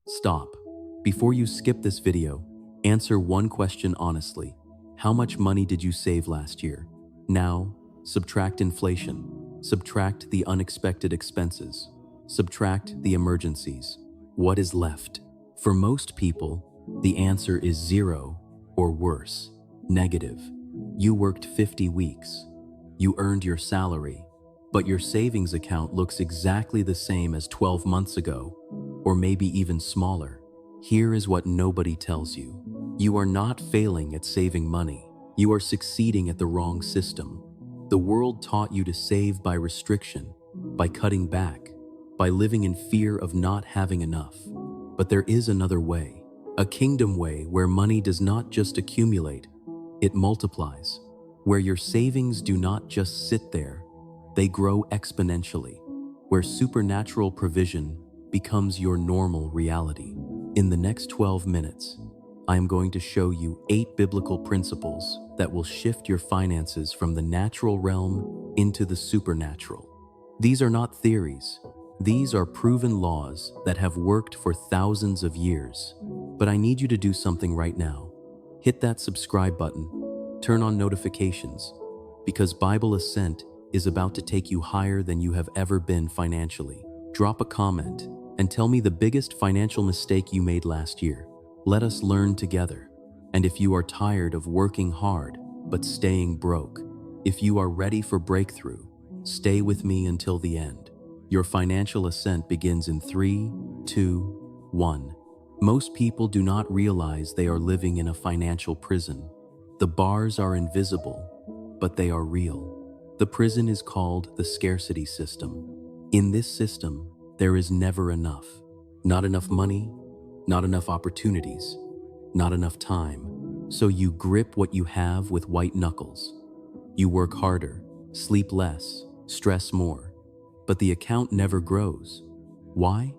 Stop. Before you skip this video, answer one question honestly. How much money did you save last year? Now, subtract inflation. Subtract the unexpected expenses. Subtract the emergencies. What is left? For most people, the answer is zero or worse, negative. You worked 50 weeks. You earned your salary, but your savings account looks exactly the same as 12 months ago, or maybe even smaller. Here is what nobody tells you. You are not failing at saving money. You are succeeding at the wrong system. The world taught you to save by restriction, by cutting back, by living in fear of not having enough. But there is another way, a kingdom way where money does not just accumulate, it multiplies, where your savings do not just sit there, they grow exponentially, where supernatural provision becomes your normal reality. In the next 12 minutes, I am going to show you 8 biblical principles that will shift your finances from the natural realm into the supernatural. These are not theories. These are proven laws that have worked for thousands of years. But I need you to do something right now. Hit that subscribe button, turn on notifications, because Bible Ascent is about to take you higher than you have ever been financially. Drop a comment and tell me the biggest financial mistake you made last year. Let us learn together. And if you are tired of working hard but staying broke, if you are ready for breakthrough, stay with me until the end. Your financial ascent begins in 3, 2, 1. Most people do not realize they are living in a financial prison. The bars are invisible, but they are real. The prison is called the scarcity system. In this system, there is never enough. Not enough money, not enough opportunities, not enough time. So you grip what you have with white knuckles. You work harder, sleep less, stress more, but the account never grows. Why?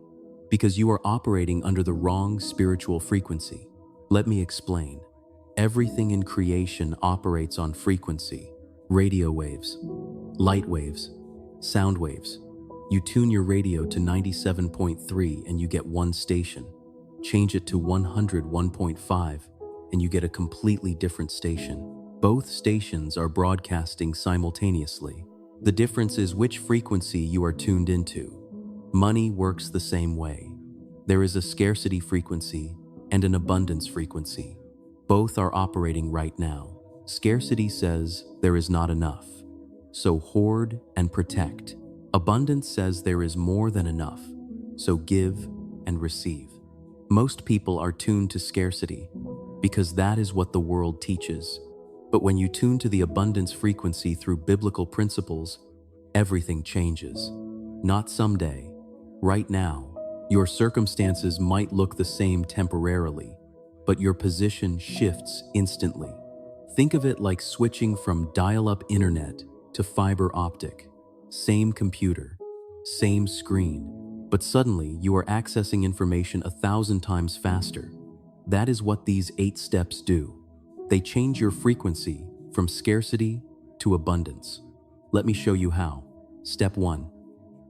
Because you are operating under the wrong spiritual frequency. Let me explain. Everything in creation operates on frequency. Radio waves, light waves, sound waves. You tune your radio to 97.3 and you get one station. Change it to 101.5 and you get a completely different station. Both stations are broadcasting simultaneously. The difference is which frequency you are tuned into. Money works the same way. There is a scarcity frequency and an abundance frequency. Both are operating right now. Scarcity says there is not enough, so hoard and protect. Abundance says there is more than enough, so give and receive. Most people are tuned to scarcity because that is what the world teaches. But when you tune to the abundance frequency through biblical principles, everything changes. Not someday, right now. Your circumstances might look the same temporarily, but your position shifts instantly. Think of it like switching from dial-up internet to fiber optic. Same computer, same screen, but suddenly you are accessing information 1,000 times faster. That is what these 8 steps do. They change your frequency from scarcity to abundance. Let me show you how. Step 1.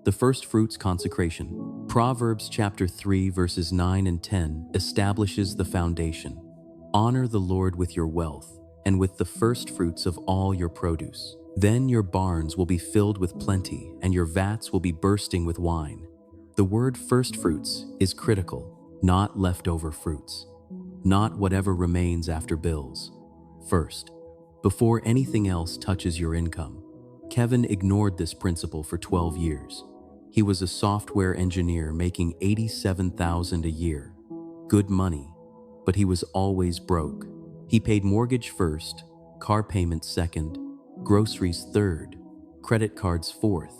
The first fruits consecration. Proverbs chapter 3 verses 9 and 10 establishes the foundation. Honor the Lord with your wealth and with the first fruits of all your produce. Then your barns will be filled with plenty and your vats will be bursting with wine. The word first fruits is critical, not leftover fruits. Not whatever remains after bills. First, before anything else touches your income. Kevin ignored this principle for 12 years. He was a software engineer making $87,000 a year. Good money, but he was always broke. He paid mortgage first, car payments second, groceries third, credit cards fourth,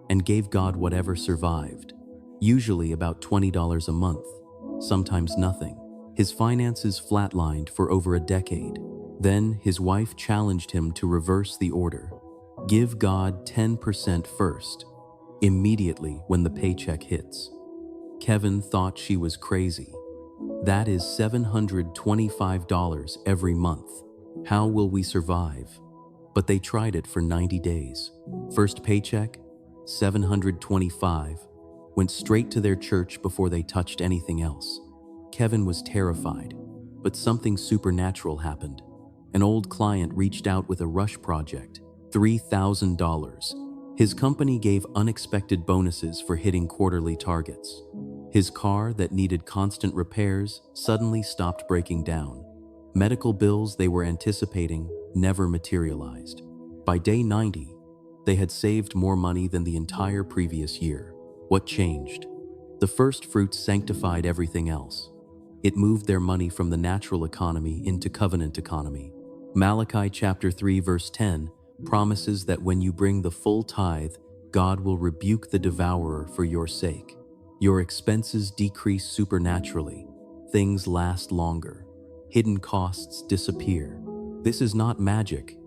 and gave God whatever survived. Usually about $20 a month, sometimes nothing. His finances flatlined for over a decade. Then his wife challenged him to reverse the order. Give God 10% first, immediately when the paycheck hits. Kevin thought she was crazy. That is $725 every month. How will we survive? But they tried it for 90 days. First paycheck, $725, went straight to their church before they touched anything else. Kevin was terrified, but something supernatural happened. An old client reached out with a rush project, $3,000. His company gave unexpected bonuses for hitting quarterly targets. His car that needed constant repairs suddenly stopped breaking down. Medical bills they were anticipating never materialized. By day 90, they had saved more money than the entire previous year. What changed? The first fruits sanctified everything else. It moved their money from the natural economy into covenant economy. Malachi chapter 3 verse 10 promises that when you bring the full tithe, God will rebuke the devourer for your sake. Your expenses decrease supernaturally. Things last longer. Hidden costs disappear. This is not magic.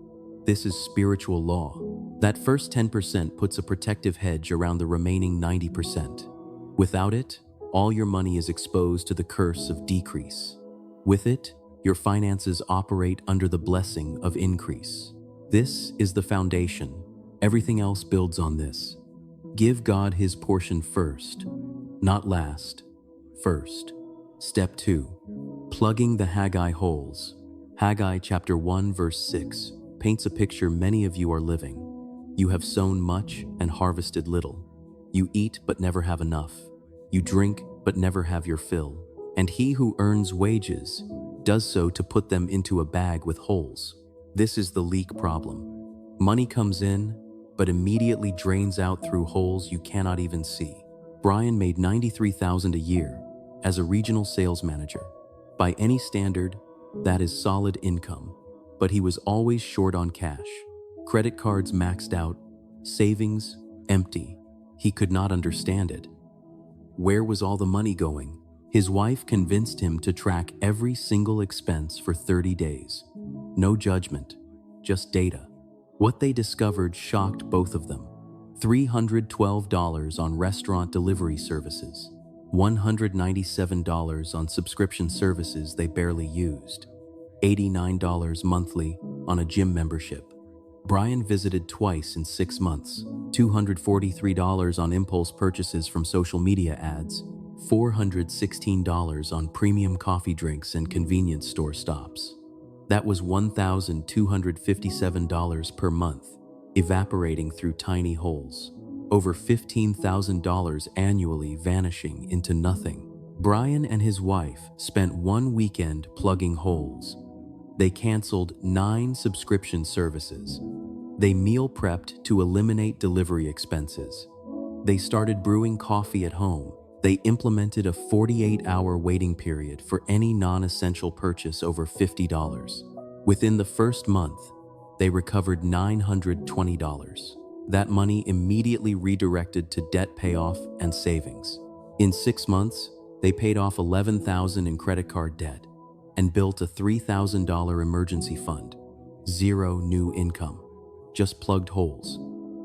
This is spiritual law. That first 10% puts a protective hedge around the remaining 90%. Without it, all your money is exposed to the curse of decrease. With it, your finances operate under the blessing of increase. This is the foundation. Everything else builds on this. Give God his portion first, not last, first. Step 2. Plugging the Haggai holes. Haggai chapter 1 verse 6 paints a picture many of you are living. You have sown much and harvested little. You eat but never have enough. You drink but never have your fill. And he who earns wages does so to put them into a bag with holes. This is the leak problem. Money comes in, but immediately drains out through holes you cannot even see. Brian made $93,000 a year as a regional sales manager. By any standard, that is solid income, but he was always short on cash. Credit cards maxed out, savings empty. He could not understand it. Where was all the money going? His wife convinced him to track every single expense for 30 days. No judgment, just data. What they discovered shocked both of them. $312 on restaurant delivery services, $197 on subscription services they barely used, $89 monthly on a gym membership. Brian visited twice in 6 months, $243 on impulse purchases from social media ads, $416 on premium coffee drinks and convenience store stops. That was $1,257 per month, evaporating through tiny holes. Over $15,000 annually vanishing into nothing. Brian and his wife spent one weekend plugging holes. They canceled 9 subscription services. They meal prepped to eliminate delivery expenses. They started brewing coffee at home. They implemented a 48-hour waiting period for any non-essential purchase over $50. Within the first month, they recovered $920. That money immediately redirected to debt payoff and savings. In 6 months, they paid off $11,000 in credit card debt and built a $3,000 emergency fund. Zero new income, just plugged holes.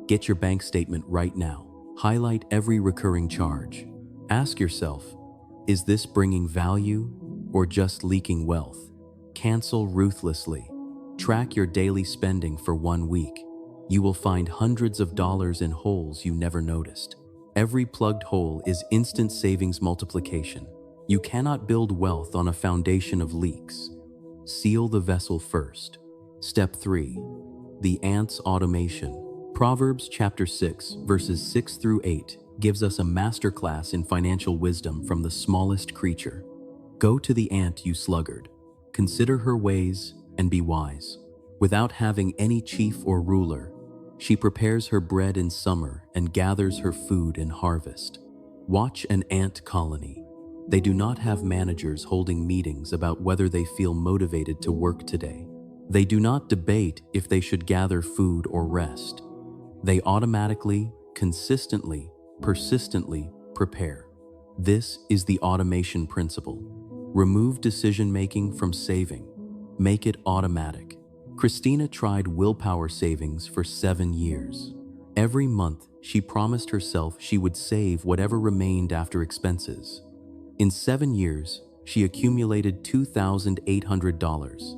Get your bank statement right now. Highlight every recurring charge. Ask yourself, is this bringing value or just leaking wealth? Cancel ruthlessly. Track your daily spending for 1 week. You will find hundreds of dollars in holes you never noticed. Every plugged hole is instant savings multiplication. You cannot build wealth on a foundation of leaks. Seal the vessel first. Step 3. The ant's automation. Proverbs chapter 6, verses 6 through 8 gives us a masterclass in financial wisdom from the smallest creature. Go to the ant, you sluggard. Consider her ways and be wise. Without having any chief or ruler, she prepares her bread in summer and gathers her food in harvest. Watch an ant colony. They do not have managers holding meetings about whether they feel motivated to work today. They do not debate if they should gather food or rest. They automatically, consistently, persistently prepare. This is the automation principle. Remove decision-making from saving. Make it automatic. Christina tried willpower savings for 7 years. Every month, she promised herself she would save whatever remained after expenses. In 7 years, she accumulated $2,800.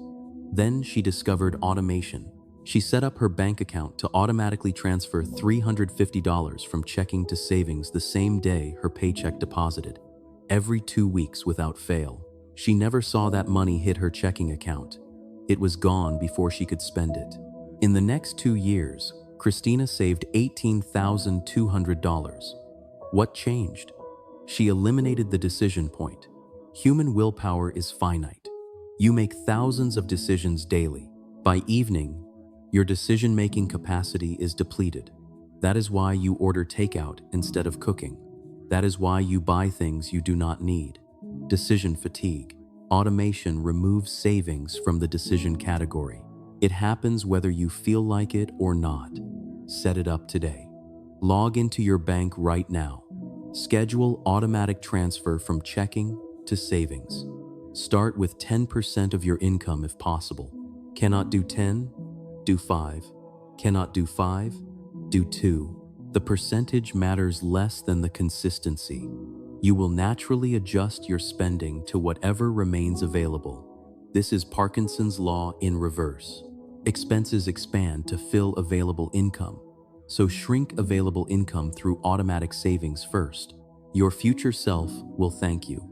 Then she discovered automation. She set up her bank account to automatically transfer $350 from checking to savings the same day her paycheck deposited. every 2 weeks without fail. She never saw that money hit her checking account. It was gone before she could spend it. In the next 2 years, Christina saved $18,200. What changed? She eliminated the decision point. Human willpower is finite. You make thousands of decisions daily. By evening, your decision-making capacity is depleted. That is why you order takeout instead of cooking. That is why you buy things you do not need. Decision fatigue. Automation removes savings from the decision category. It happens whether you feel like it or not. Set it up today. Log into your bank right now. Schedule automatic transfer from checking to savings. Start with 10% of your income if possible. Cannot do 10? Do 5. Cannot do 5? Do 2. The percentage matters less than the consistency. You will naturally adjust your spending to whatever remains available. This is Parkinson's law in reverse. Expenses expand to fill available income. So shrink available income through automatic savings first. Your future self will thank you.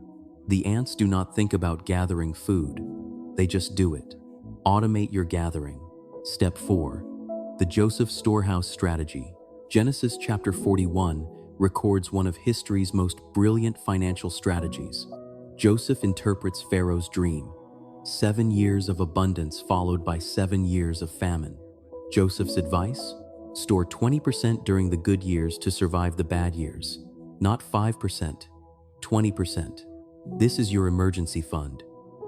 The ants do not think about gathering food. They just do it. Automate your gathering. Step 4. The Joseph Storehouse strategy. Genesis chapter 41 records one of history's most brilliant financial strategies. Joseph interprets Pharaoh's dream. 7 years of abundance followed by 7 years of famine. Joseph's advice? Store 20% during the good years to survive the bad years. Not 5%, 20%. This is your emergency fund,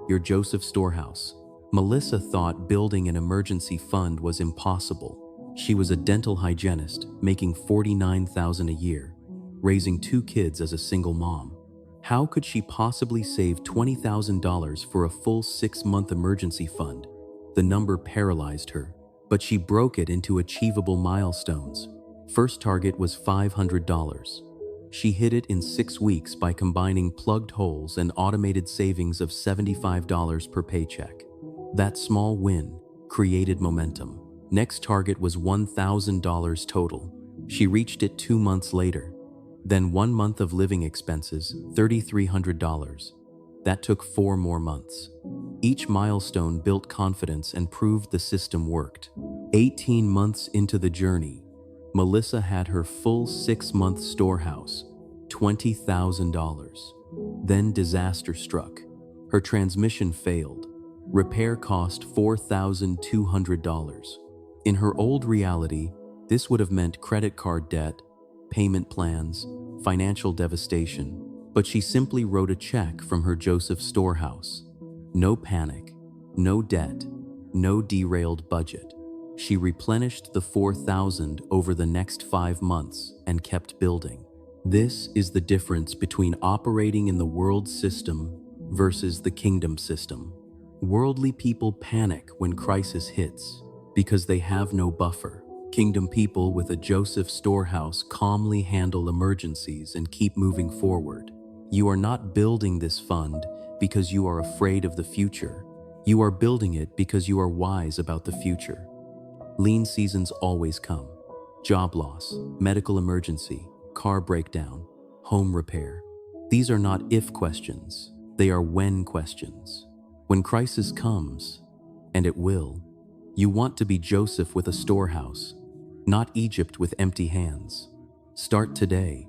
your Joseph Storehouse. Melissa thought building an emergency fund was impossible. She was a dental hygienist, making $49,000 a year, raising 2 kids as a single mom. How could she possibly save $20,000 for a full 6-month emergency fund? The number paralyzed her, but she broke it into achievable milestones. First target was $500. She hit it in 6 weeks by combining plugged holes and automated savings of $75 per paycheck. That small win created momentum. Next target was $1,000 total. She reached it 2 months later. Then 1 month of living expenses, $3,300. That took 4 more months. Each milestone built confidence and proved the system worked. 18 months into the journey, Melissa had her full 6-month storehouse, $20,000. Then disaster struck. Her transmission failed. Repair cost $4,200. In her old reality, this would have meant credit card debt, payment plans, financial devastation, but she simply wrote a check from her Joseph Storehouse. No panic, no debt, no derailed budget. She replenished the $4,000 over the next 5 months and kept building. This is the difference between operating in the world system versus the kingdom system. Worldly people panic when crisis hits because they have no buffer. Kingdom people with a Joseph Storehouse calmly handle emergencies and keep moving forward. You are not building this fund because you are afraid of the future. You are building it because you are wise about the future. Lean seasons always come. Job loss, medical emergency, car breakdown, home repair. These are not if questions, they are when questions. When crisis comes, and it will, you want to be Joseph with a storehouse, not Egypt with empty hands. Start today.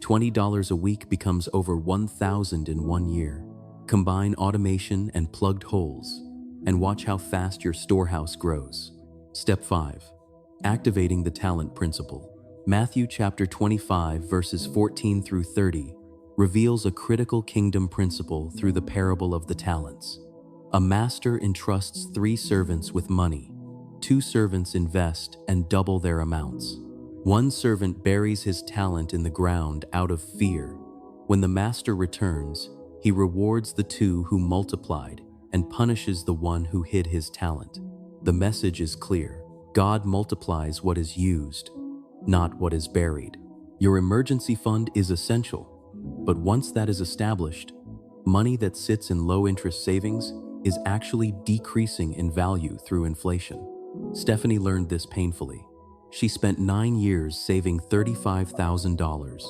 $20 a week becomes over $1,000 in 1 year. Combine automation and plugged holes, and watch how fast your storehouse grows. Step 5. Activating the talent principle. Matthew chapter 25 verses 14 through 30 reveals a critical kingdom principle through the parable of the talents. A master entrusts 3 servants with money. 2 servants invest and double their amounts. 1 servant buries his talent in the ground out of fear. When the master returns, he rewards the 2 who multiplied and punishes the one who hid his talent. The message is clear. God multiplies what is used, not what is buried. Your emergency fund is essential, but once that is established, money that sits in low-interest savings is actually decreasing in value through inflation. Stephanie learned this painfully. She spent 9 years saving $35,000.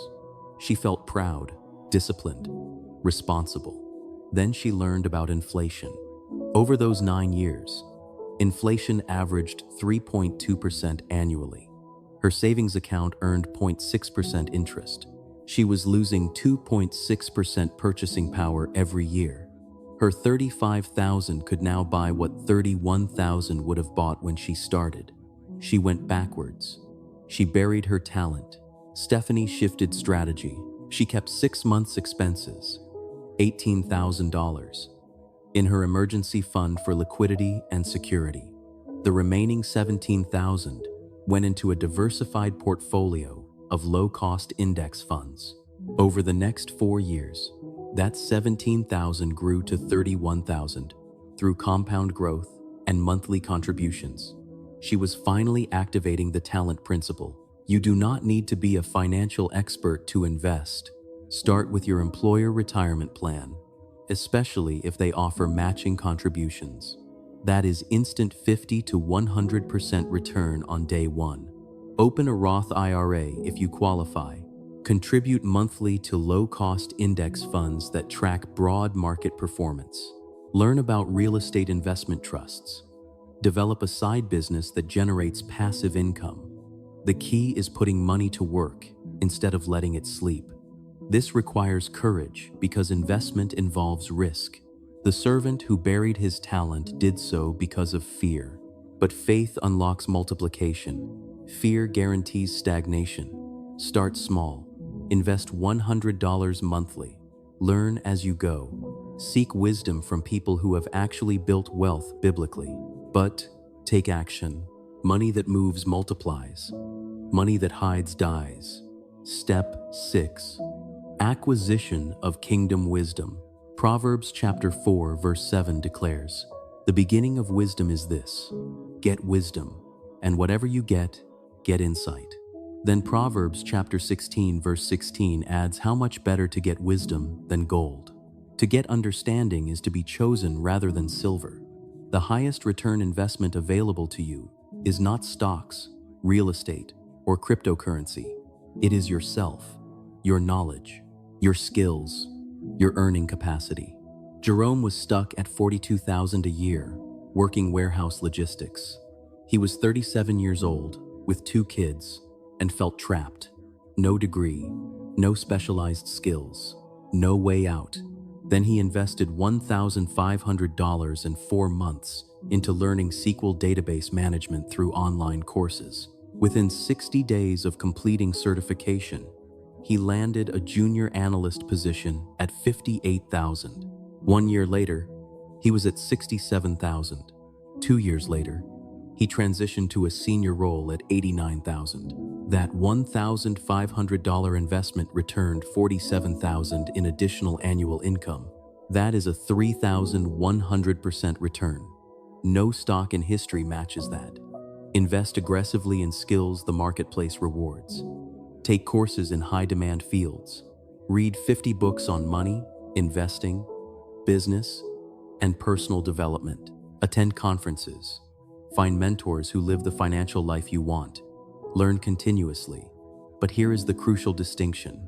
She felt proud, disciplined. responsible. Then she learned about inflation. Over those 9 years, inflation averaged 3.2% annually. Her savings account earned 0.6% interest. She was losing 2.6% purchasing power every year. Her $35,000 could now buy what $31,000 would have bought when she started. She went backwards. She buried her talent. Stephanie shifted strategy. She kept 6 months' expenses, $18,000, in her emergency fund for liquidity and security. The remaining $17,000 went into a diversified portfolio of low-cost index funds. Over the next 4 years, that $17,000 grew to $31,000 through compound growth and monthly contributions. She was finally activating the talent principle. You do not need to be a financial expert to invest. Start with your employer retirement plan, especially if they offer matching contributions. That is instant 50 to 100% return on day one. Open a Roth IRA if you qualify. Contribute monthly to low-cost index funds that track broad market performance. Learn about real estate investment trusts. Develop a side business that generates passive income. The key is putting money to work instead of letting it sleep. This requires courage because investment involves risk. The servant who buried his talent did so because of fear. But faith unlocks multiplication. Fear guarantees stagnation. Start small. Invest $100 monthly. Learn as you go. Seek wisdom from people who have actually built wealth biblically. But take action. Money that moves multiplies. Money that hides dies. Step 6. Acquisition of kingdom wisdom. Proverbs chapter 4 verse 7 declares, "The beginning of wisdom is this: get wisdom, and whatever you get insight." Then Proverbs chapter 16 verse 16 adds how much better to get wisdom than gold. To get understanding is to be chosen rather than silver. The highest return investment available to you is not stocks, real estate, or cryptocurrency. It is yourself, your knowledge, your skills, your earning capacity. Jerome was stuck at $42,000 a year, working warehouse logistics. He was 37 years old, with 2 kids, and felt trapped. No degree, no specialized skills, no way out. Then he invested $1,500 in 4 months into learning SQL database management through online courses. Within 60 days of completing certification, he landed a junior analyst position at $58,000. 1 year later, he was at $67,000. 2 years later, he transitioned to a senior role at $89,000. That $1,500 investment returned $47,000 in additional annual income. That is a 3,100% return. No stock in history matches that. Invest aggressively in skills the marketplace rewards. Take courses in high-demand fields. Read 50 books on money, investing, business, and personal development. Attend conferences. Find mentors who live the financial life you want. Learn continuously. But here is the crucial distinction.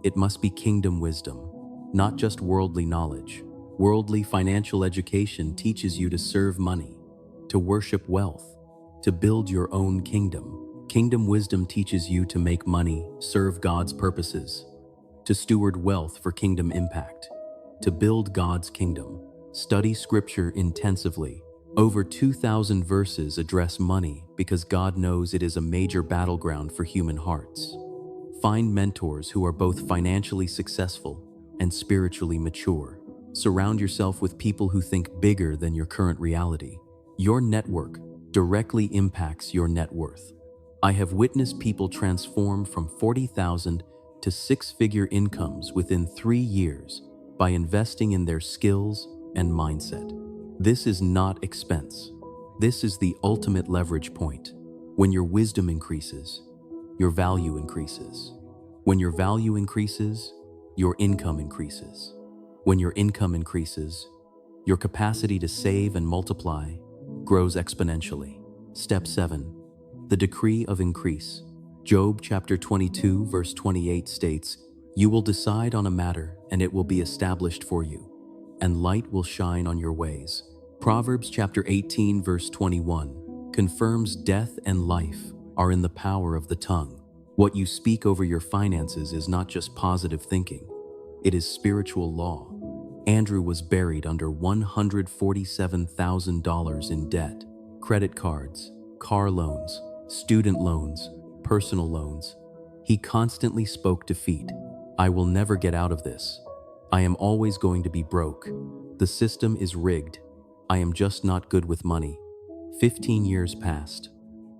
It must be kingdom wisdom, not just worldly knowledge. Worldly financial education teaches you to serve money, to worship wealth, to build your own kingdom. Kingdom wisdom teaches you to make money, serve God's purposes, to steward wealth for kingdom impact, to build God's kingdom. Study scripture intensively. Over 2,000 verses address money because God knows it is a major battleground for human hearts. Find mentors who are both financially successful and spiritually mature. Surround yourself with people who think bigger than your current reality. Your network directly impacts your net worth. I have witnessed people transform from $40,000 to 6-figure incomes within 3 years by investing in their skills and mindset. This is not expense. This is the ultimate leverage point. When your wisdom increases, your value increases. When your value increases, your income increases. When your income increases, your capacity to save and multiply grows exponentially. Step 7. The decree of increase. Job chapter 22 verse 28 states, You will decide on a matter, and it will be established for you, and light will shine on your ways. Proverbs chapter 18 verse 21 confirms death and life are in the power of the tongue. What you speak over your finances is not just positive thinking, it is spiritual law. Andrew was buried under $147,000 in debt, credit cards, car loans, student loans, personal loans. He constantly spoke defeat. I will never get out of this. I am always going to be broke. The system is rigged. I am just not good with money. 15 years passed.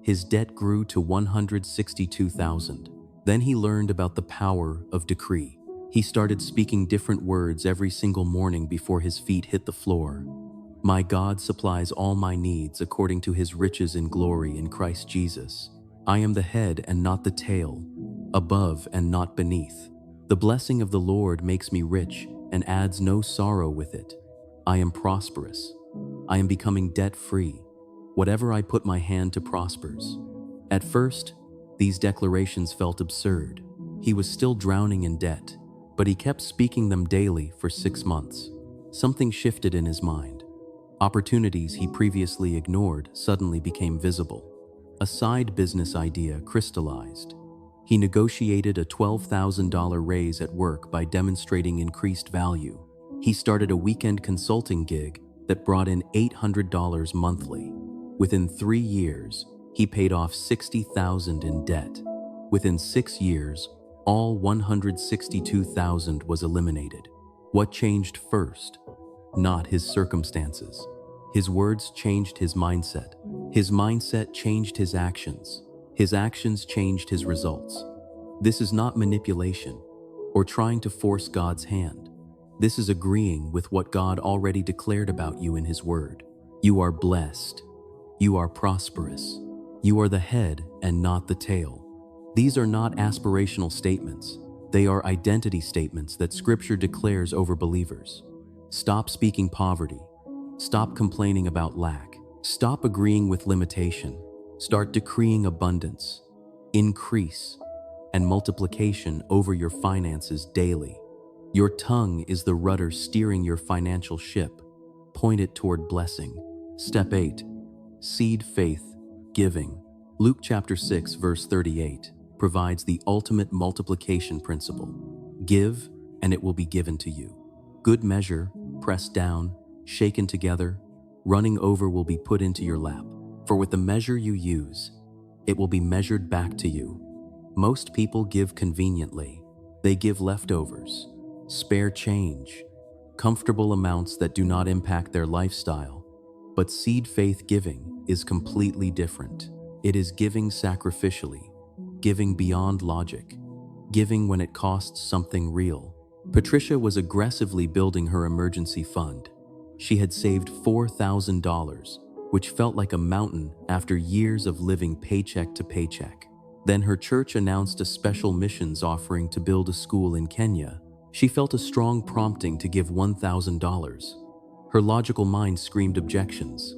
His debt grew to $162,000. Then he learned about the power of decree. He started speaking different words every single morning before his feet hit the floor. My God supplies all my needs according to his riches in glory in Christ Jesus. I am the head and not the tail, above and not beneath. The blessing of the Lord makes me rich and adds no sorrow with it. I am prosperous. I am becoming debt-free. Whatever I put my hand to prospers. At first, these declarations felt absurd. He was still drowning in debt, but he kept speaking them daily for 6 months. Something shifted in his mind. Opportunities he previously ignored suddenly became visible. A side business idea crystallized. He negotiated a $12,000 raise at work by demonstrating increased value. He started a weekend consulting gig that brought in $800 monthly. Within 3 years, he paid off $60,000 in debt. Within 6 years, all $162,000 was eliminated. What changed first? Not his circumstances. His words changed his mindset. His mindset changed his actions. His actions changed his results. This is not manipulation or trying to force God's hand. This is agreeing with what God already declared about you in His Word. You are blessed. You are prosperous. You are the head and not the tail. These are not aspirational statements. They are identity statements that Scripture declares over believers. Stop speaking poverty. Stop complaining about lack. Stop agreeing with limitation. Start decreeing abundance, increase, and multiplication over your finances daily. Your tongue is the rudder steering your financial ship. Point it toward blessing. Step 8. Seed faith, giving. Luke chapter 6 verse 38 provides the ultimate multiplication principle. Give, and it will be given to you. Good measure, pressed down, shaken together, running over will be put into your lap. For with the measure you use, it will be measured back to you. Most people give conveniently. They give leftovers, spare change, comfortable amounts that do not impact their lifestyle. But seed faith giving is completely different. It is giving sacrificially, giving beyond logic, giving when it costs something real. Patricia was aggressively building her emergency fund. She had saved $4,000, which felt like a mountain after years of living paycheck to paycheck. Then her church announced a special missions offering to build a school in Kenya. She felt a strong prompting to give $1,000. Her logical mind screamed objections.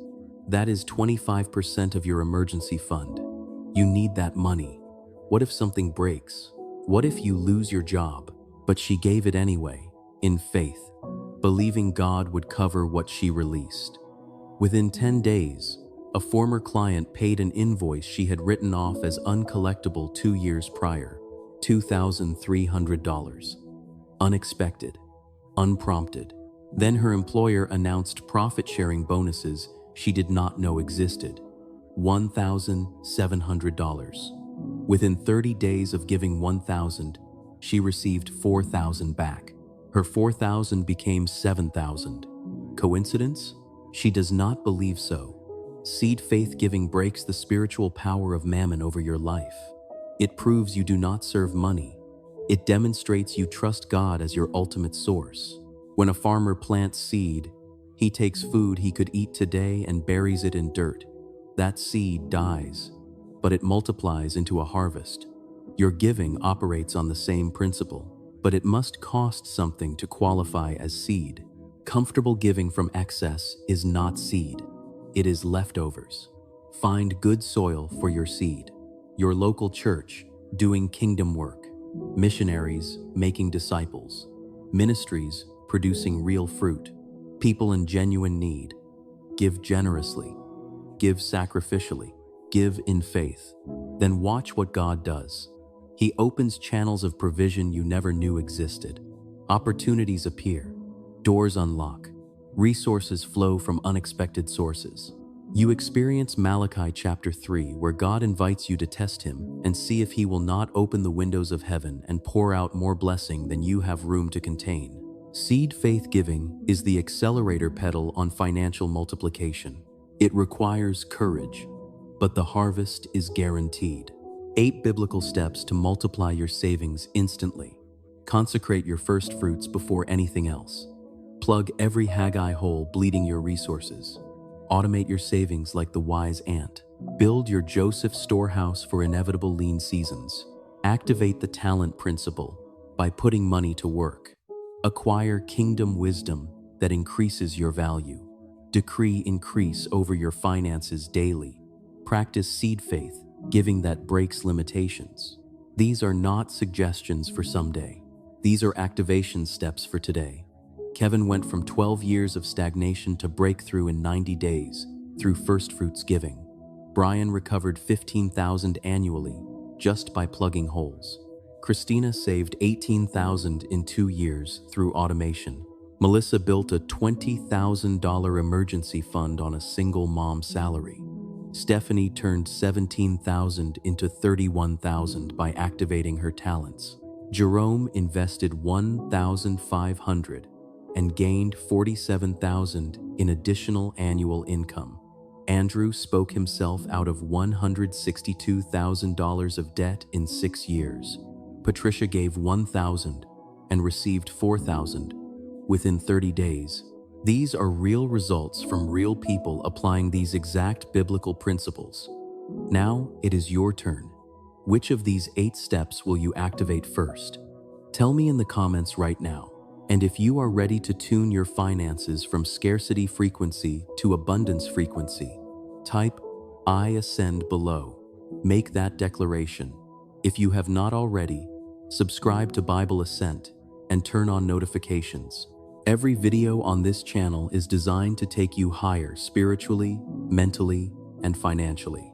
That is 25% of your emergency fund. You need that money. What if something breaks? What if you lose your job? But she gave it anyway, in faith, believing God would cover what she released. Within 10 days, a former client paid an invoice she had written off as uncollectible 2 years prior, $2,300. Unexpected, unprompted. Then her employer announced profit-sharing bonuses she did not know existed, $1,700. Within 30 days of giving $1,000, she received $4,000 back. Her $4,000 became $7,000. Coincidence? She does not believe so. Seed faith giving breaks the spiritual power of mammon over your life. It proves you do not serve money. It demonstrates you trust God as your ultimate source. When a farmer plants seed, he takes food he could eat today and buries it in dirt. That seed dies, but it multiplies into a harvest. Your giving operates on the same principle, but it must cost something to qualify as seed. Comfortable giving from excess is not seed. It is leftovers. Find good soil for your seed. Your local church, doing kingdom work. missionaries making disciples, ministries producing real fruit, people in genuine need. Give generously, give sacrificially, give in faith. Then watch what God does. He opens channels of provision you never knew existed. Opportunities appear, doors unlock, resources flow from unexpected sources. You experience Malachi chapter 3, where God invites you to test him and see if he will not open the windows of heaven and pour out more blessing than you have room to contain. Seed faith giving is the accelerator pedal on financial multiplication. It requires courage, but the harvest is guaranteed. 8 biblical steps to multiply your savings instantly. Consecrate your first fruits before anything else. Plug every Haggai hole bleeding your resources. Automate your savings like the wise ant. Build your Joseph storehouse for inevitable lean seasons. Activate the talent principle by putting money to work. Acquire kingdom wisdom that increases your value. Decree increase over your finances daily. Practice seed faith, giving that breaks limitations. These are not suggestions for someday. These are activation steps for today. Kevin went from 12 years of stagnation to breakthrough in 90 days through first fruits giving. Brian recovered $15,000 annually just by plugging holes. Christina saved $18,000 in 2 years through automation. Melissa built a $20,000 emergency fund on a single mom's salary. Stephanie turned $17,000 into $31,000 by activating her talents. Jerome invested $1,500 and gained $47,000 in additional annual income. Andrew spoke himself out of $162,000 of debt in 6 years. Patricia gave $1,000 and received $4,000 within 30 days. These are real results from real people applying these exact biblical principles. Now it is your turn. Which of these 8 steps will you activate first? Tell me in the comments right now. And if you are ready to tune your finances from scarcity frequency to abundance frequency, type "I ascend" below. Make that declaration. If you have not already, subscribe to Bible Ascent and turn on notifications. Every video on this channel is designed to take you higher spiritually, mentally, and financially.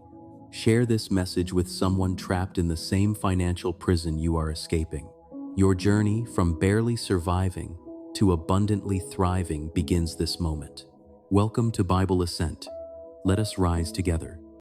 Share this message with someone trapped in the same financial prison you are escaping. Your journey from barely surviving to abundantly thriving begins this moment. Welcome to Bible Ascent. Let us rise together.